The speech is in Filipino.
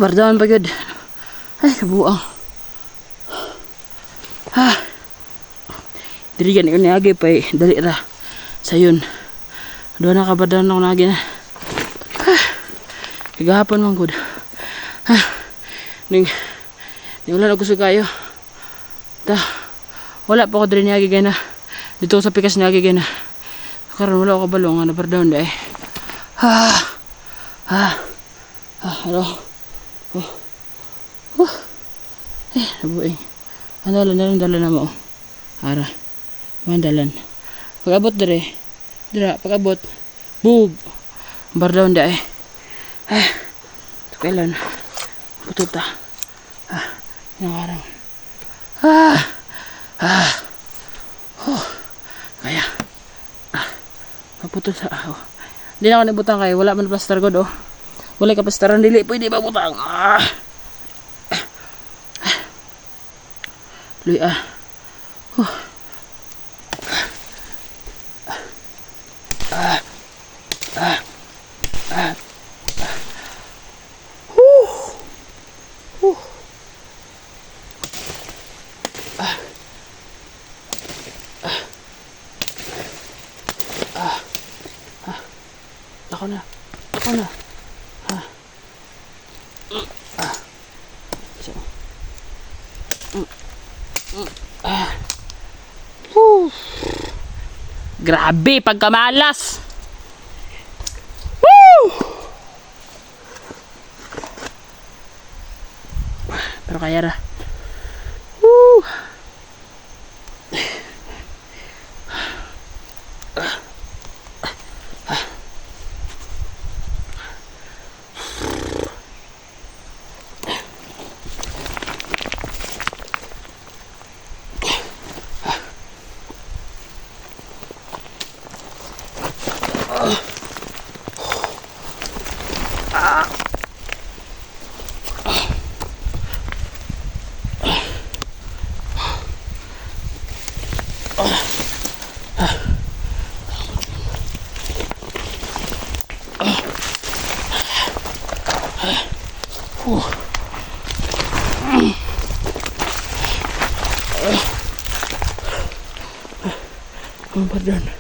Bardahan pa gud. Ay, kabuang. Dirigan ko niagi pa dali ra. Sayon. Doon na kabardahan ako nagi na. Kagahapon man gud. Ning wala na gusto kayo. Wala pa ko diri niagi gana. Dito sa pikas niagi gana. Karon wala ko kabalo nga na bardahan dai. Hello. Nabuing. Dalan na mo. Ara. Mandalan. Pag-abot dire. Dira, pag-abot. Bug. Bardaon da Tukailan. Pututa. Nangarang. Kaya. Naputol sa Di na ako nabutang kayo. Wala man plaster god Wala ka plasteran dili. Pwede ba butang? Luy Ako na. Grabe pagkamalas. Pero kaya ra. Pardon.